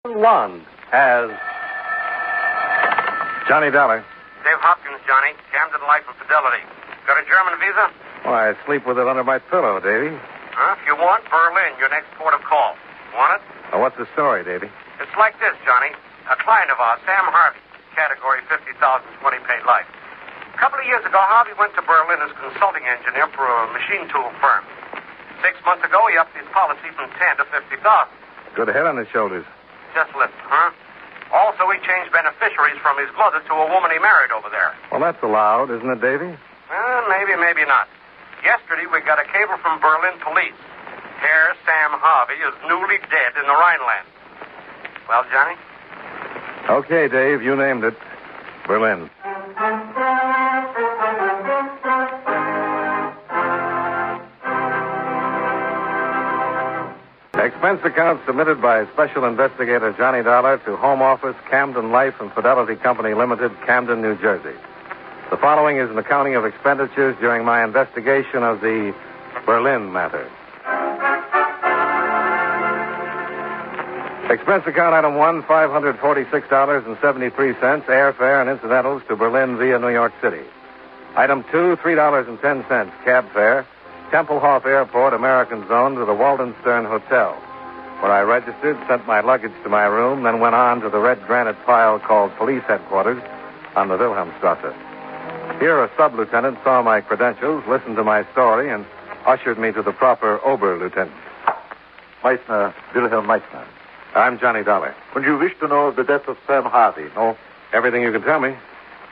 One has Johnny Dollar. Dave Hopkins, Johnny. Camden Life and Fidelity. Got a German visa? Why, I sleep with it under my pillow, Davy. Huh? If you want, Berlin, your next port of call. Want it? Now, what's the story, Davy? It's like this, Johnny. A client of ours, Sam Harvey, category 50,000, 20 paid life. A couple of years ago, Harvey went to Berlin as consulting engineer for a machine tool firm. 6 months ago, he upped his policy from 10 to 50,000. Good head on his shoulders. Just listen, huh? Also, he changed beneficiaries from his mother to a woman he married over there. Well, that's allowed, isn't it, Davy? Maybe, maybe not. Yesterday, we got a cable from Berlin police. Herr Sam Harvey is newly dead in the Rhineland. Well, Johnny? Okay, Dave, you named it. Berlin. Expense account submitted by Special Investigator Johnny Dollar to Home Office, Camden Life and Fidelity Company Limited, Camden, New Jersey. The following is an accounting of expenditures during my investigation of the Berlin matter. Expense account item 1, $546.73, airfare and incidentals to Berlin via New York City. Item 2, $3.10, cab fare, Tempelhof Airport, American Zone, to the Waldenstern Hotel, where I registered, sent my luggage to my room, then went on to the red granite pile called Police Headquarters on the Wilhelmstrasse. Here, a sub-lieutenant saw my credentials, listened to my story, and ushered me to the proper Oberlieutenant. Meissner, Wilhelm Meissner. I'm Johnny Dollar. Would you wish to know of the death of Sam Harvey, no? Everything you can tell me.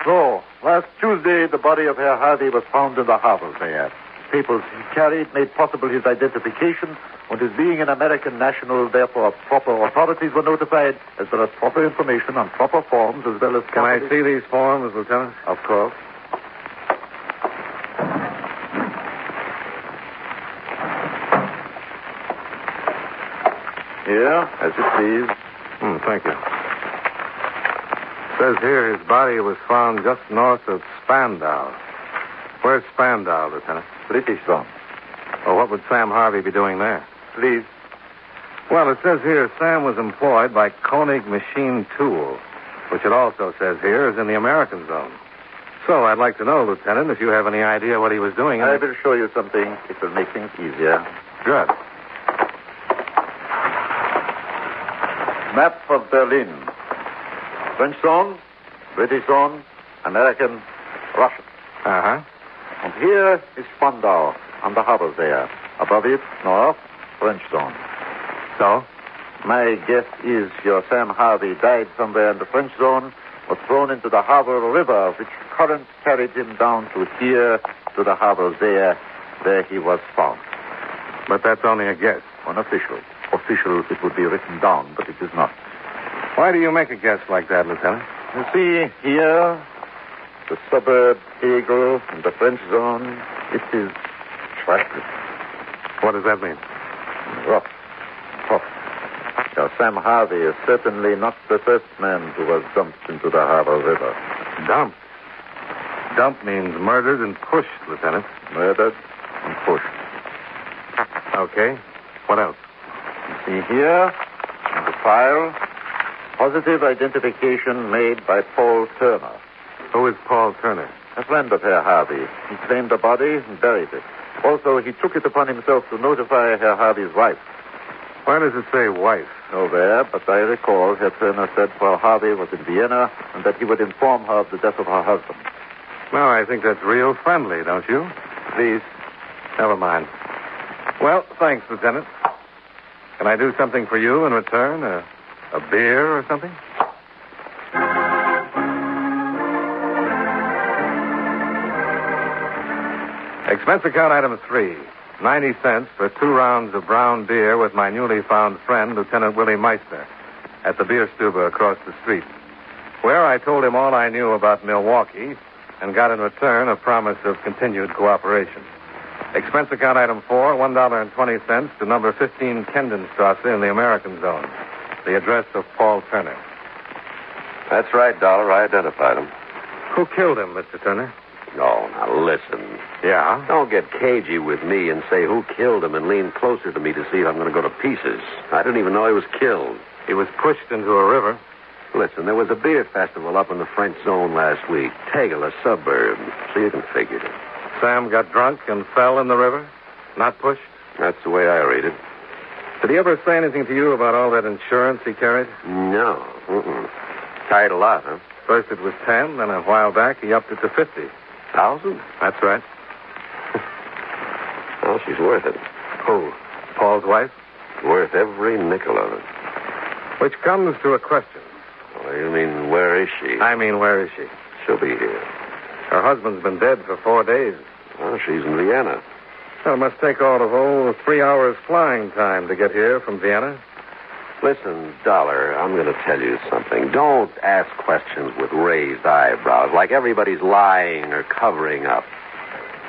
So, last Tuesday, the body of Herr Harvey was found in the harbor there. Papers he carried made possible his identification, and his being an American national, therefore proper authorities were notified, as well as proper information on proper forms, as well as... Can I see these forms, Lieutenant? Of course. Here, as you please. Thank you. It says here his body was found just north of Spandau. Where's Spandau, Lieutenant? British zone. Well, what would Sam Harvey be doing there? Please. Well, it says here Sam was employed by Koenig Machine Tool, which it also says here is in the American Zone. So I'd like to know, Lieutenant, if you have any idea what he was doing. I will show you something. It will make things easier. Good. Map of Berlin. French zone, British zone, American, Russian. Uh-huh. And here is Spandau, on the harbor there. Above it, north, French zone. So? My guess is your Sam Harvey died somewhere in the French zone, was thrown into the harbor river, which current carried him down to here, to the harbor there, where he was found. But that's only a guess. Unofficial. Official, it would be written down, but it is not. Why do you make a guess like that, Lieutenant? You see, here, the suburb Hegel in the French zone, it is trifling. What does that mean? Rough. Tough. Now, Sam Harvey is certainly not the first man who was dumped into the harbor river. Dumped? Dump means murdered and pushed, Lieutenant. Murdered and pushed. Okay. What else? You see here, in the file, positive identification made by Paul Turner. Who is Paul Turner? A friend of Herr Harvey. He claimed the body and buried it. Also, he took it upon himself to notify Herr Harvey's wife. Why does it say wife? Nowhere, but I recall Herr Turner said Frau Harvey was in Vienna and that he would inform her of the death of her husband. Well, I think that's real friendly, don't you? Please. Never mind. Well, thanks, Lieutenant. Can I do something for you in return? A beer or something? Expense account item 3. 90 cents for 2 rounds of brown beer with my newly found friend, Lieutenant Willie Meissner, at the beer stube across the street, where I told him all I knew about Milwaukee and got in return a promise of continued cooperation. Expense account item 4, $1.20 to number 15 Kendenstrasse in the American Zone. The address of Paul Turner. That's right, Dollar. I identified him. Who killed him, Mr. Turner? Oh, now listen. Yeah? Don't get cagey with me and say who killed him and lean closer to me to see if I'm going to go to pieces. I didn't even know he was killed. He was pushed into a river. Listen, there was a beer festival up in the French zone last week. Tegel, a suburb. So you can figure it. Sam got drunk and fell in the river? Not pushed? That's the way I read it. Did he ever say anything to you about all that insurance he carried? No. Mm-mm. Carried a lot, huh? First it was 10, then a while back he upped it to 50,000? That's right. Well, she's worth it. Who? Paul's wife? Worth every nickel of it. Which comes to a question. Oh, you mean, where is she? I mean, where is she? She'll be here. Her husband's been dead for 4 days. Well, she's in Vienna. Well, it must take all of, 3 hours flying time to get here from Vienna. Listen, Dollar, I'm going to tell you something. Don't ask questions with raised eyebrows, like everybody's lying or covering up.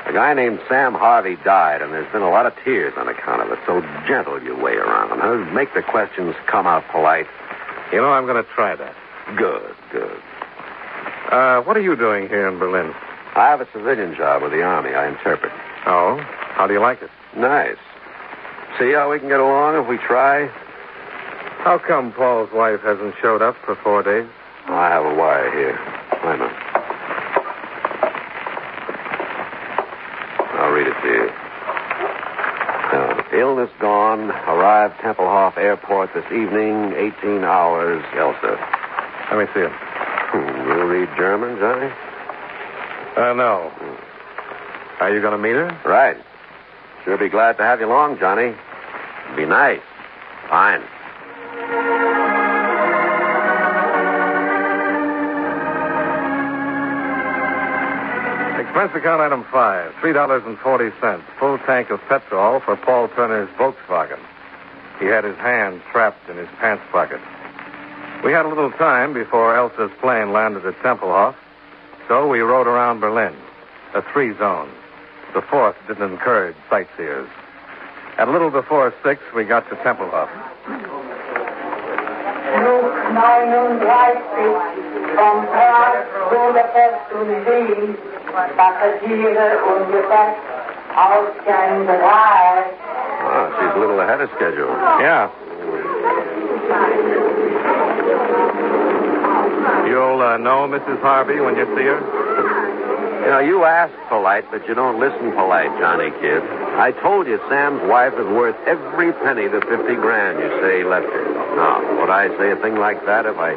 A guy named Sam Harvey died, and there's been a lot of tears on account of it, so gentle your way around. Huh? Make the questions come out polite. You know, I'm going to try that. Good. What are you doing here in Berlin? I have a civilian job with the Army. I interpret. Oh? How do you like it? Nice. See how we can get along if we try? How come Paul's wife hasn't showed up for 4 days? I have a wire here. Wait a minute. I'll read it to you. Illness gone. Arrived Tempelhof Airport this evening. 18 hours. Elsa. Let me see it. You read German, Johnny? No. Are you going to meet her? Right. Sure be glad to have you along, Johnny. Be nice. Fine. Expense account item 5, $3.40, full tank of petrol for Paul Turner's Volkswagen. He had his hand trapped in his pants pocket. We had a little time before Elsa's plane landed at Tempelhof, so we rode around Berlin, a 3-zone. The 4th didn't encourage sightseers. At a little before 6, we got to Tempelhof. Flug 39 vom Prag Budapest und Wien. Passagiere ungefähr Ausgang 3. Oh, she's a little ahead of schedule. Yeah. You'll know Mrs. Harvey when you see her? You know, you ask polite, but you don't listen polite, Johnny, kid. I told you Sam's wife is worth every penny the $50,000 you say he left her. Now, would I say a thing like that if I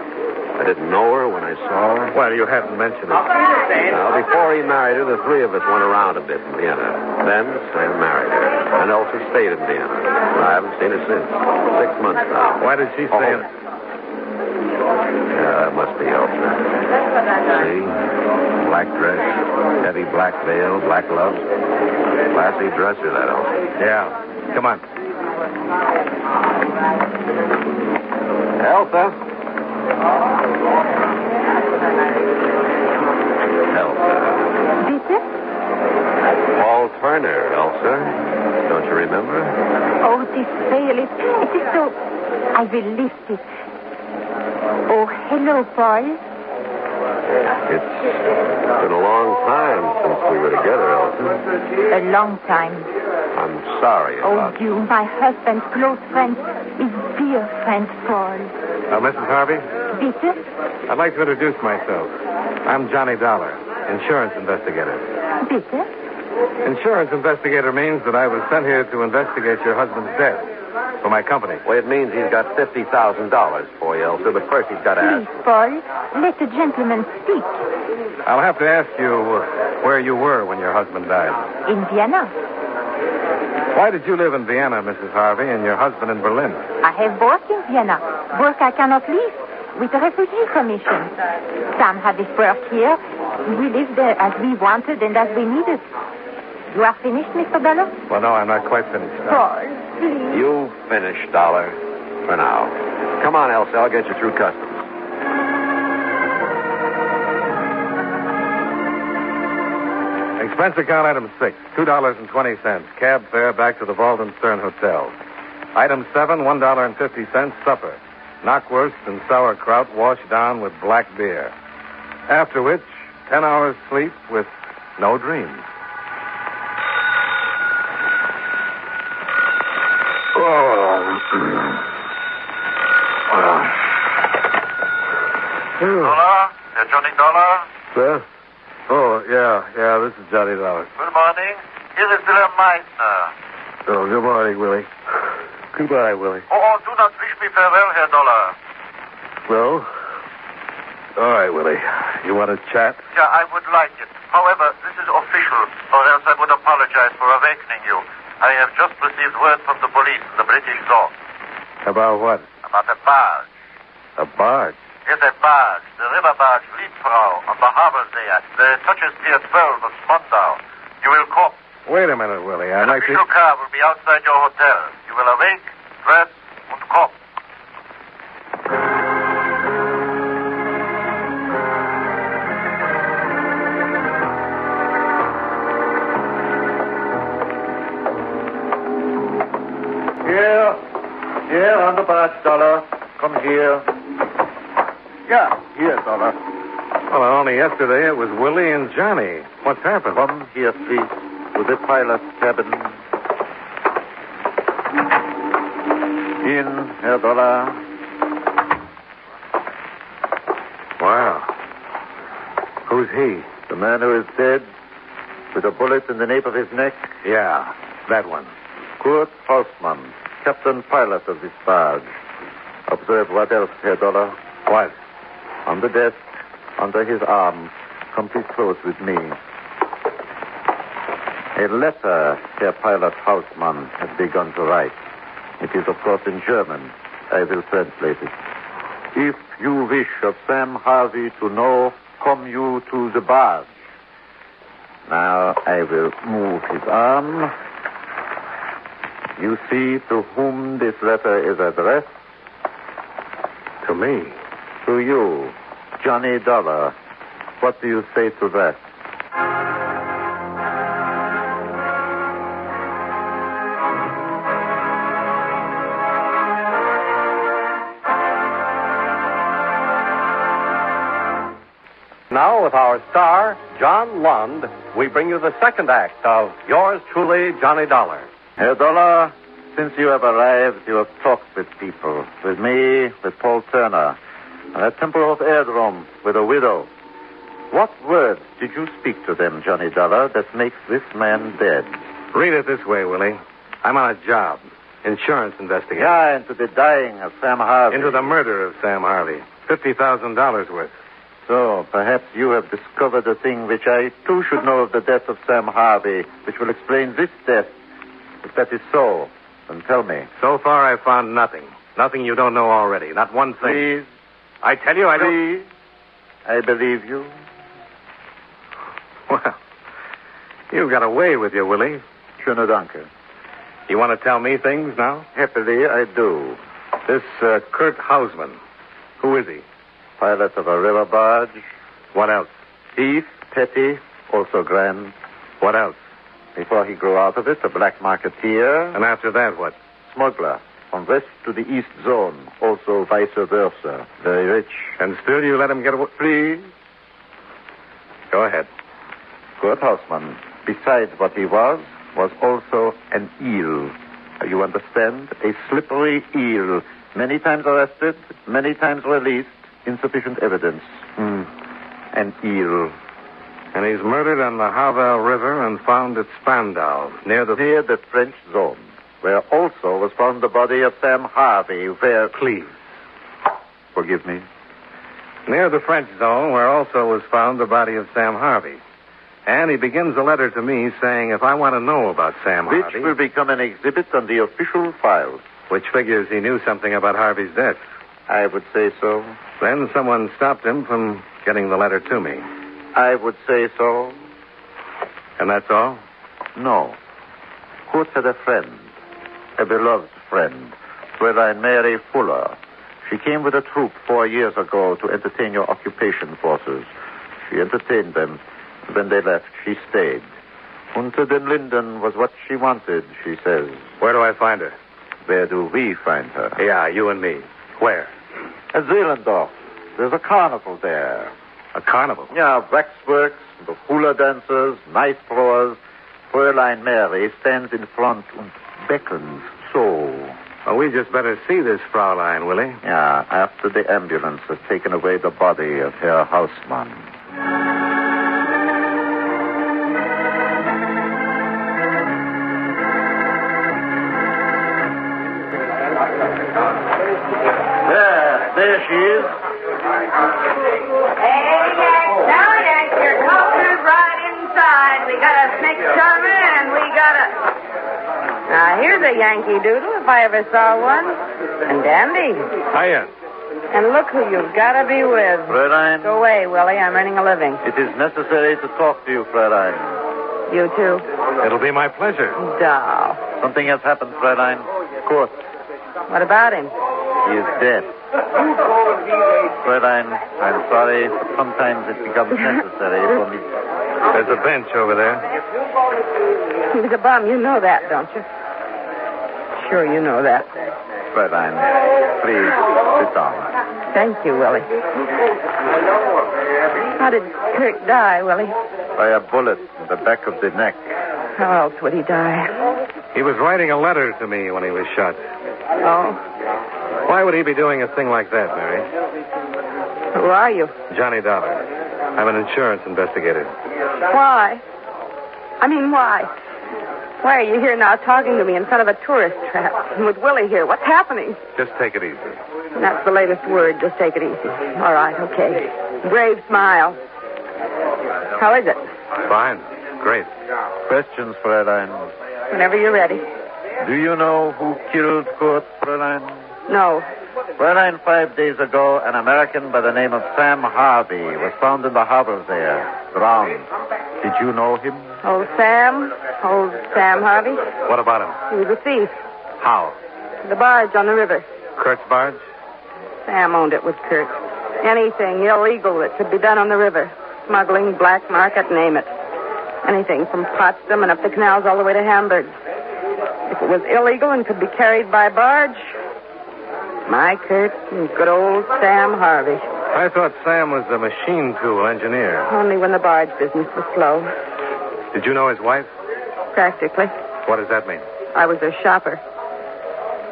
didn't know her when I saw her? Well, you hadn't mentioned it. Now, before he married her, the 3 of us went around a bit in Vienna. Then Sam married her. And Elsa stayed in Vienna. I haven't seen her since. 6 months now. Why did she stay in? Yeah, that must be Elsa. See? Black dress, heavy black veil, black gloves. Classy dresser, that Elsa. Yeah. Come on. Elsa? Elsa. Bitte? Paul Turner, Elsa. Don't you remember? Oh, this veil, it is so... I will lift it. Oh, hello, Paul. It's been a long time since we were together, Elsa. A long time. I'm sorry about Oh, you, my husband's close friend, his dear friend, Paul. Mrs. Harvey? Bitte? I'd like to introduce myself. I'm Johnny Dollar, insurance investigator. Bitte? Insurance investigator means that I was sent here to investigate your husband's death for my company. Well, it means he's got $50,000 for you, Elsa, but first he's got to ask. Please, Paul, let the gentleman speak. I'll have to ask you where you were when your husband died. In Vienna. Why did you live in Vienna, Mrs. Harvey, and your husband in Berlin? I have work in Vienna. Work I cannot leave. With the Refugee Commission. Sam had his work here. We lived there as we wanted and as we needed. You are finished, Mr. Dollar? Well, no, I'm not quite finished. Paul, please. You finish, Dollar, for now. Come on, Elsa. I'll get you through customs. Expense account item 6, $2.20. Cab fare back to the Walden Stern Hotel. Item 7, $1.50, supper. Knockwurst and sauerkraut washed down with black beer. After which, 10 hours sleep with no dreams. Dollar? Johnny Dollar? Sir? Oh, yeah, this is Johnny Dollar. Good morning. Here is William Meissner. Oh, good morning, Willie. Goodbye, Willie. Oh, do not wish me farewell, Herr Dollar. Well, all right, Willie. You want to chat? Yeah, I would like it. However, this is official, or else I would apologize for awakening you. I have just received word from the police in the British zone. About what? About a barge. A barge? Yes, a barge. The river barge Liebfrau on the harbor there. The touches pier 12 of Spandau. You will come. Wait a minute, Willie. I'd An like to... official car will be outside your hotel. You will awake, dress, and come. Here, on the barge, Dollar. Come here. Yeah, here, Dollar. Well, only yesterday it was Willie and Johnny. What's happened? Come here, please, to the pilot's cabin. In, Herr Dollar. Wow. Who's he? The man who is dead, with a bullet in the nape of his neck. Yeah, that one. Kurt Hausmann, captain pilot of this barge. Observe what else, Herr Dollar. What? On the desk, under his arm. Come please close with me. A letter Herr Pilot Hausmann had begun to write. It is, of course, in German. I will translate it. If you wish of Sam Harvey to know, come you to the barge. Now I will move his arm. You see to whom this letter is addressed? To me. To you, Johnny Dollar. What do you say to that? Now, with our star, John Lund, we bring you the second act of Yours Truly, Johnny Dollar. Herr Dollar, since you have arrived, you have talked with people. With me, with Paul Turner. And at Tempelhof Aerodrome, with a widow. What words did you speak to them, Johnny Dollar, that makes this man dead? Read it this way, Willie. I'm on a job. Insurance investigation. Yeah, into the dying of Sam Harvey. Into the murder of Sam Harvey. $50,000 worth. So, perhaps you have discovered a thing which I, too, should know of the death of Sam Harvey, which will explain this death. If that is so, then tell me. So far, I've found nothing. Nothing you don't know already. Not one thing. Please. I tell you, I don't... Please. I believe you. Well, you've got a way with you, Willie. Schöne Danke. You want to tell me things now? Happily, I do. This Kurt Hausmann. Who is he? Pilot of a river barge. What else? Thief, petty, also grand. What else? Before he grew out of it, a black marketeer. And after that, what? Smuggler. From west to the east zone. Also vice versa. Very rich. And still you let him get away? Please. Go ahead. Kurt Hausmann, besides what he was also an eel. You understand? A slippery eel. Many times arrested, many times released. Insufficient evidence. An eel. And he's murdered on the Havel River and found at Spandau, near the French zone, where also was found the body of Sam Harvey, where... Please. Forgive me. Near the French zone, where also was found the body of Sam Harvey. And he begins a letter to me saying if I want to know about Sam Which Harvey... will become an exhibit on the official files. Which figures he knew something about Harvey's death. I would say so. Then someone stopped him from getting the letter to me. I would say so. And that's all? No. Kurt had a friend. A beloved friend. Fräulein Mary Fuller. She came with a troop 4 years ago to entertain your occupation forces. She entertained them. When they left, she stayed. Unter den Linden was what she wanted, she says. Where do I find her? Where do we find her? Yeah, you and me. Where? At Zehlendorf. There's a carnival there. A carnival? Yeah, waxworks, the hula dancers, knife throwers. Fräulein Mary stands in front and beckons so. Well, we just better see this Fraulein, Willie. Yeah, after the ambulance has taken away the body of Herr Hausmann. There she is. Hey, now, your culture's right inside. We got a snake charmer and we got a... Now, here's a Yankee Doodle, if I ever saw one. And dandy. Hiya. And look who you've got to be with. Fräulein. Go away, Willie. I'm earning a living. It is necessary to talk to you, Fräulein. You too? It'll be my pleasure. Doll. Something has happened, Fräulein. Kurt. What about him? He is dead. Fräulein, I'm sorry, but sometimes it becomes necessary for me. There's a bench over there. He was a bum. You know that, don't you? Sure you know that. Fräulein, please, sit down. Thank you, Willie. How did Kurt die, Willie? By a bullet in the back of the neck. How else would he die? He was writing a letter to me when he was shot. Oh? Why would he be doing a thing like that, Mary? Who are you? Johnny Dollar. I'm an insurance investigator. Why? I mean, why? Why are you here now talking to me in front of a tourist trap? And with Willie here, what's happening? Just take it easy. That's the latest word. Just take it easy. All right, okay. Brave smile. How is it? Fine. Great. Questions, Fräulein. Whenever you're ready. Do you know who killed Kurt, Fräulein? No. Fräulein, 5 days ago, an American by the name of Sam Harvey was found in the harbor there, drowned. Did you know him? Old Sam? Old Sam Harvey? What about him? He was a thief. How? The barge on the river. Kurt's barge? Sam owned it with Kurt. Anything illegal that could be done on the river. Smuggling, black market, name it. Anything from Potsdam and up the canals all the way to Hamburg. If it was illegal and could be carried by barge, my Kurt and good old Sam Harvey. I thought Sam was a machine tool engineer. Only when the barge business was slow. Did you know his wife? Practically. What does that mean? I was her shopper.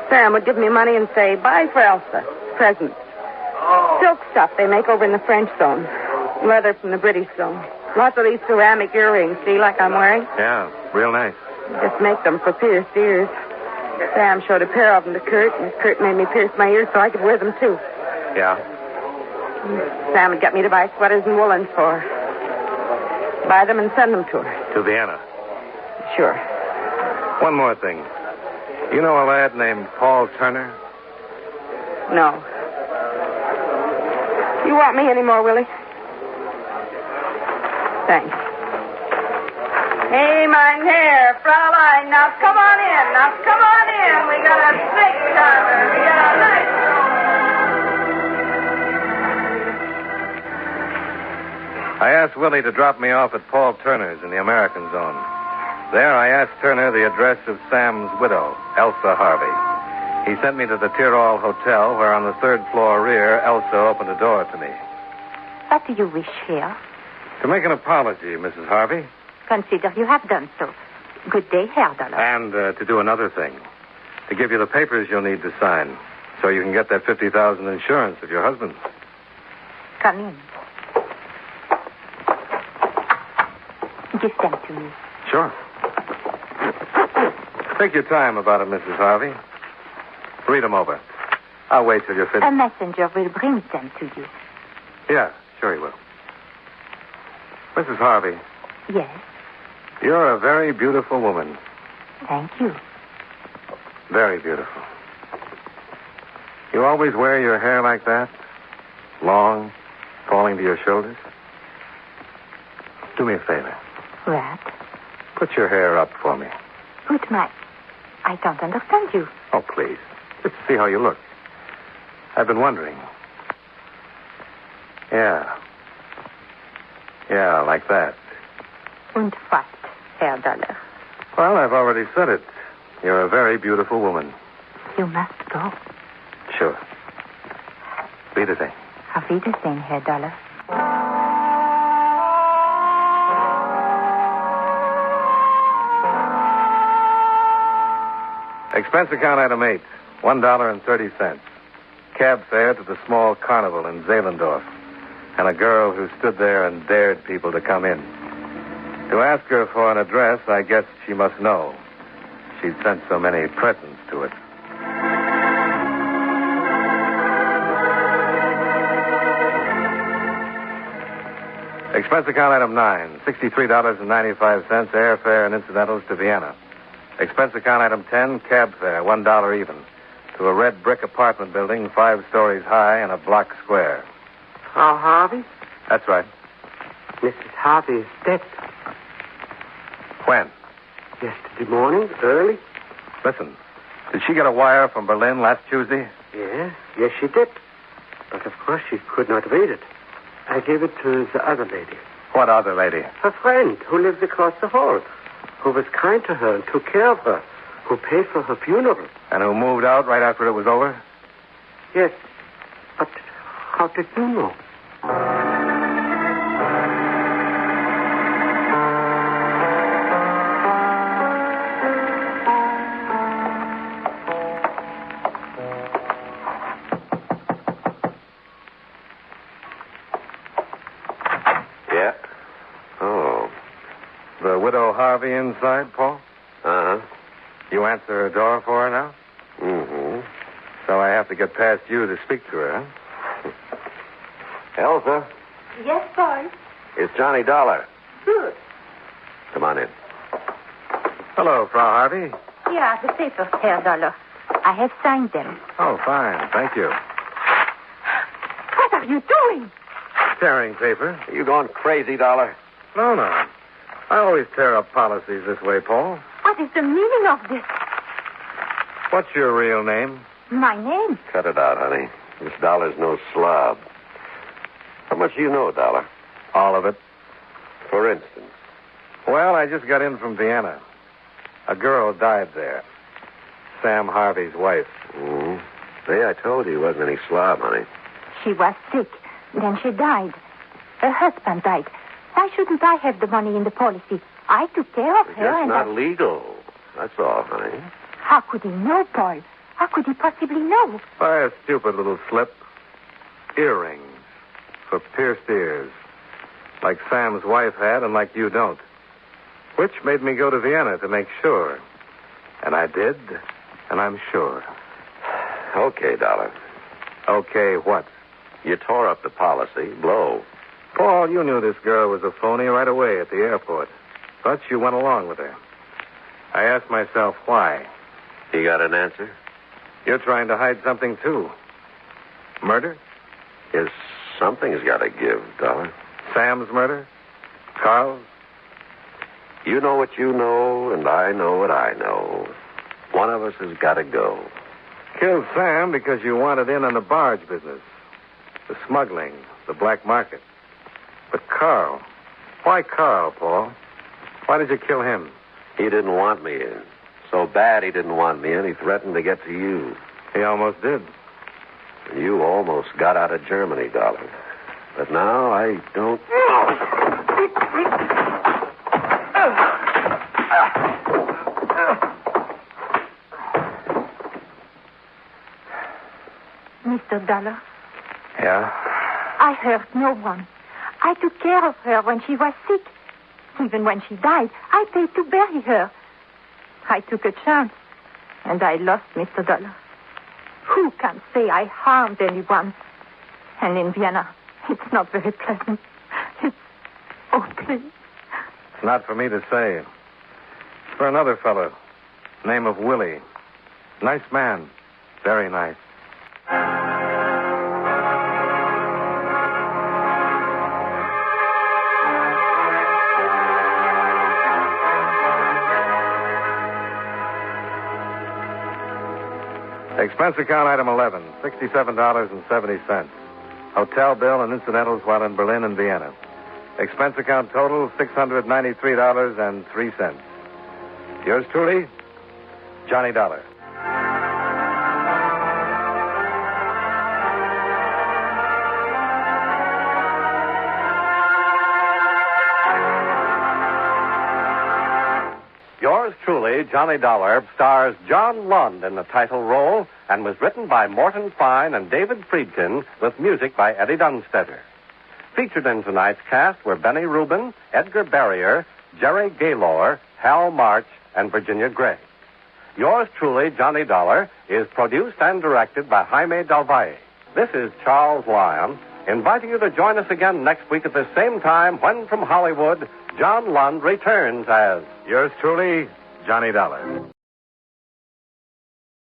Sam would give me money and say, buy for Elsa. Presents. Silk stuff they make over in the French zone. Leather from the British zone. Lots of these ceramic earrings, see, like I'm wearing? Yeah, real nice. Just make them for pierced ears. Sam showed a pair of them to Kurt, and Kurt made me pierce my ears so I could wear them, too. Yeah? Sam would get me to buy sweaters and woolens for her. Buy them and send them to her. To Vienna. Sure. One more thing. You know a lad named Paul Turner? No. You want me anymore, Willie? Thanks. Hey, mein Herr, Fraulein, now come on in. Now come on in. We got a snake charmer. We got a nice... I asked Willie to drop me off at Paul Turner's in the American zone. There, I asked Turner the address of Sam's widow, Elsa Harvey. He sent me to the Tyrol Hotel, where on the third floor rear, Elsa opened a door to me. What do you wish here? To make an apology, Mrs. Harvey. Consider you have done so. Good day, Herr Dollar. And to do another thing. To give you the papers you'll need to sign, so you can get that $50,000 insurance of your husband's. Come in. Give them to me. Sure. Take your time about it, Mrs. Harvey. Read them over. I'll wait till you're finished. A messenger will bring them to you. Yeah, sure he will. Mrs. Harvey, Yes, you're a very beautiful woman. thank you. Very beautiful. You always wear your hair like that? Long, falling to your shoulders? Do me a favor. What? Put your hair up for me. Put my... I don't understand you. Oh, please. Just see how you look. I've been wondering. Yeah. Yeah, like that. Und what, Herr Dollar? Well, I've already said it. You're a very beautiful woman. You must go. Sure. Wiedersehen. Auf Wiedersehen, Herr Dollar. Expense account item 8. $1.30. Cab fare to the small carnival in Zehlendorf. And a girl who stood there and dared people to come in. To ask her for an address, I guess she must know. She'd sent so many presents to it. Expense account item 9, $63.95 airfare and incidentals to Vienna. Expense account item 10, cab fare, $1 even, to a red brick apartment building 5 stories high and a block square. Frau Harvey? That's right. Mrs. Harvey is dead. When? Yesterday morning, early. Listen, did she get a wire from Berlin last Tuesday? Yes, she did. But of course she could not read it. I gave it to the other lady. What other lady? Her friend, who lives across the hall, who was kind to her and took care of her, who paid for her funeral. And who moved out right after it was over? Yes, but how did you know? Yeah? Oh. The widow Harvey inside, Paul? Uh-huh. You answer her door for her now? Mm-hmm. So I have to get past you to speak to her, huh? Elsa, Yes, Paul. it's Johnny Dollar. Good. Come on in. Hello, Frau Harvey. Here are the papers, Herr Dollar. I have signed them. Oh, fine. Thank you. What are you doing? Tearing paper? Are you going crazy, Dollar? No. I always tear up policies this way, Paul. What is the meaning of this? What's your real name? My name? Cut it out, honey. This Dollar's no slob. How much do you know, Dollar? All of it. For instance. Well, I just got in from Vienna. A girl died there. Sam Harvey's wife. Mm-hmm. See, I told you he wasn't any slob, honey. She was sick. Then she died. Her husband died. Why shouldn't I have the money in the policy? I took care of It's her just and not legal. That's all, honey. How could he know, Paul? How could he possibly know? By a stupid little slip. Earrings. For pierced ears. Like Sam's wife had and like you don't. Which made me go to Vienna to make sure. And I did, and I'm sure. Okay, Dollar. Okay, what? You tore up the policy. Blow. Paul, you knew this girl was a phony right away at the airport. But you went along with her. I asked myself why. You got an answer? You're trying to hide something, too. Murder? Yes, something's got to give, Dollar. Sam's murder? Carl's? You know what you know, and I know what I know. One of us has got to go. Killed Sam because you wanted in on the barge business. The smuggling, the black market. But Carl. Why Carl, Paul? Why did you kill him? He didn't want me in. So bad he didn't want me in, he threatened to get to you. He almost did. And you almost got out of Germany, Dollar. But now I don't... Mr. Dollar, Yeah? I hurt no one. I took care of her when she was sick. Even when she died, I paid to bury her. I took a chance, and I lost Mr. Dollar. Who can say I harmed anyone? And in Vienna, it's not very pleasant. Oh, please. It's not for me to say. It's for another fellow. Name of Willie. Nice man. Very nice. Expense account item 11, $67.70. Hotel bill and incidentals while in Berlin and Vienna. Expense account total, $693.03. Yours truly, Johnny Dollar. Yours truly, Johnny Dollar, stars John Lund in the title role and was written by Morton Fine and David Friedkin with music by Eddie Dunstetter. Featured in tonight's cast were Benny Rubin, Edgar Barrier, Jerry Gaylor, Hal March, and Virginia Gregg. Yours truly, Johnny Dollar, is produced and directed by Jaime Del Valle. This is Charles Lyon, inviting you to join us again next week at the same time when from Hollywood, John Lund returns as Yours truly, Johnny Dollar.